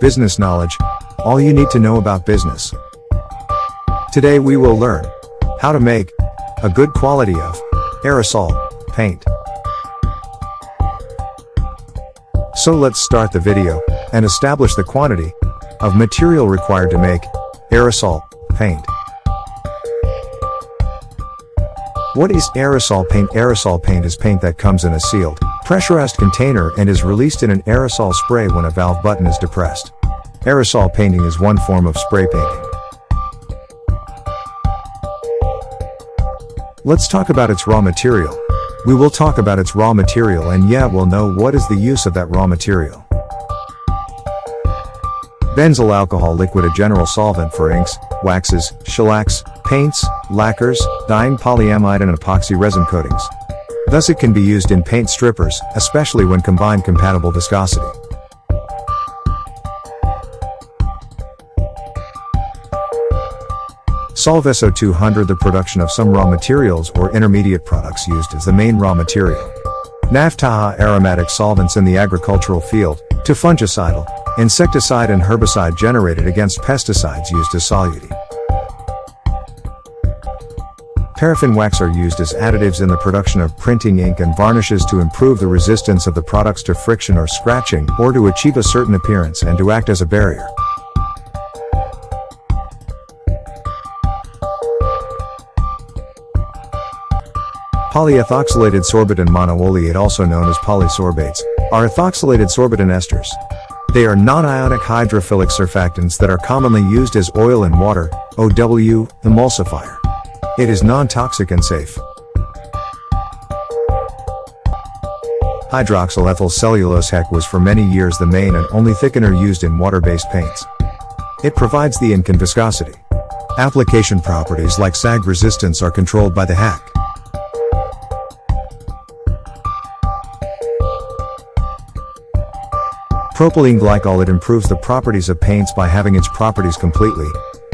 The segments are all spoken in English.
Business knowledge, all you need to know about business. Today we will learn how to make a good quality of aerosol paint. So let's start the video and establish the quantity of material required to make aerosol paint. What is aerosol paint? Aerosol paint is paint that comes in a sealed, pressurized container and is released in an aerosol spray when a valve button is depressed. Aerosol painting is one form of spray painting. Let's talk about its raw material. We will talk about its raw material and we'll know what is the use of that raw material. Benzyl alcohol liquid, a general solvent for inks, waxes, shellacs, paints, lacquers, dyeing, polyamide and epoxy resin coatings. Thus it can be used in paint strippers, especially when combined compatible viscosity. Solve SO200. The production of some raw materials or intermediate products used as the main raw material. Naphtha, aromatic solvents in the agricultural field, to fungicidal, insecticide and herbicide generated against pesticides used as solute. Paraffin wax are used as additives in the production of printing ink and varnishes to improve the resistance of the products to friction or scratching or to achieve a certain appearance and to act as a barrier. Polyethoxylated sorbate and monoleate, also known as polysorbates, are ethoxylated sorbitan esters. They are non-ionic hydrophilic surfactants that are commonly used as oil and water, OW, emulsifier. It is non-toxic and safe. Hydroxyl ethyl cellulose HEC was for many years the main and only thickener used in water-based paints. It provides the ink and viscosity. Application properties like sag resistance are controlled by the HEC. Propylene glycol, it improves the properties of paints by having its properties completely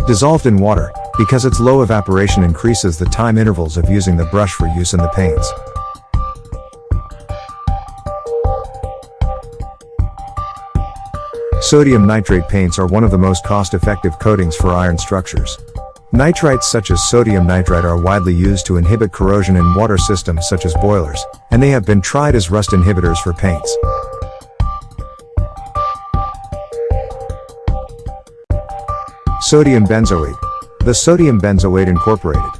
dissolved in water, because its low evaporation increases the time intervals of using the brush for use in the paints. Sodium nitrate paints are one of the most cost-effective coatings for iron structures. Nitrites such as sodium nitrite are widely used to inhibit corrosion in water systems such as boilers, and they have been tried as rust inhibitors for paints. Sodium benzoate. The sodium benzoate incorporated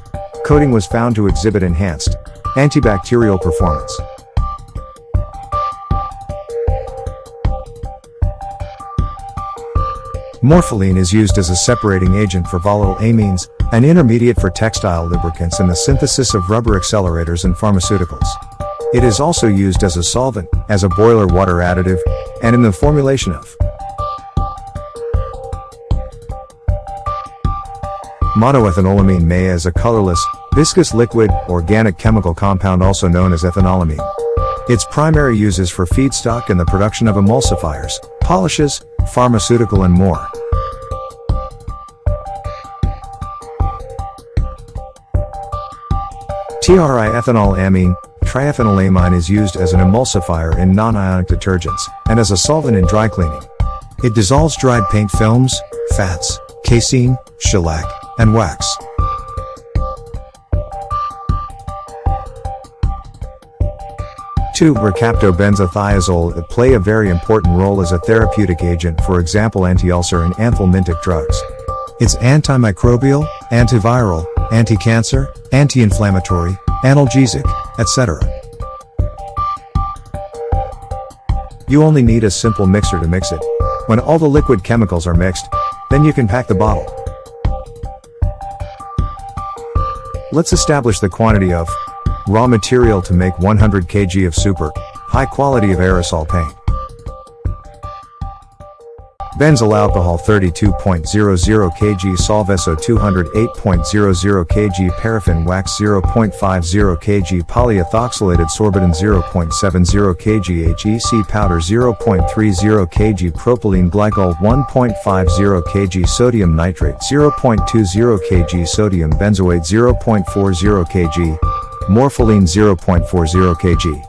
coating was found to exhibit enhanced antibacterial performance. Morpholine is used as a separating agent for volatile amines, an intermediate for textile lubricants and the synthesis of rubber accelerators and pharmaceuticals. It is also used as a solvent, as a boiler water additive, and in the formulation of monoethanolamine may as a colorless, viscous liquid, organic chemical compound also known as ethanolamine. Its primary use is for feedstock and the production of emulsifiers, polishes, pharmaceutical and more. Triethanolamine, triethanolamine is used as an emulsifier in non-ionic detergents, and as a solvent in dry cleaning. It dissolves dried paint films, fats, casein, shellac, and wax. Recaptobenzothiazole, it play a very important role as a therapeutic agent, for example anti-ulcer and anthelmintic drugs. It's antimicrobial, antiviral, anti-cancer, anti-inflammatory, analgesic, etc. You only need a simple mixer to mix it. When all the liquid chemicals are mixed, then you can pack the bottle. Let's establish the quantity of raw material to make 100 kg of super high quality of aerosol paint. Benzyl alcohol 32.00 kg, solve SO200 8.00 kg, paraffin wax 0.50 kg, polyethoxylated sorbitan 0.70 kg, HEC powder 0.30 kg, propylene glycol 1.50 kg, sodium nitrate 0.20 kg, sodium benzoate 0.40 kg, morpholine 0.40 kg,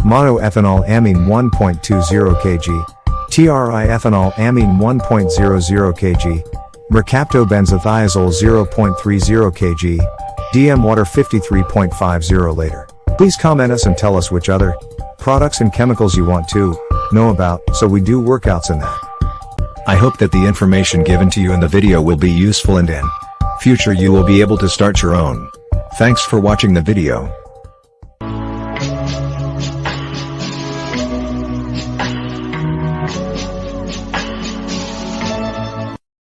monoethanolamine 1.20 kg, triethanol amine 1.00 kg, mercaptobenzothiazole 0.30 kg, DM water 53.50 liter. Please comment us and tell us which other products and chemicals you want to know about, so we do workouts in that. I hope that the information given to you in the video will be useful and in future you will be able to start your own. Thanks for watching the video.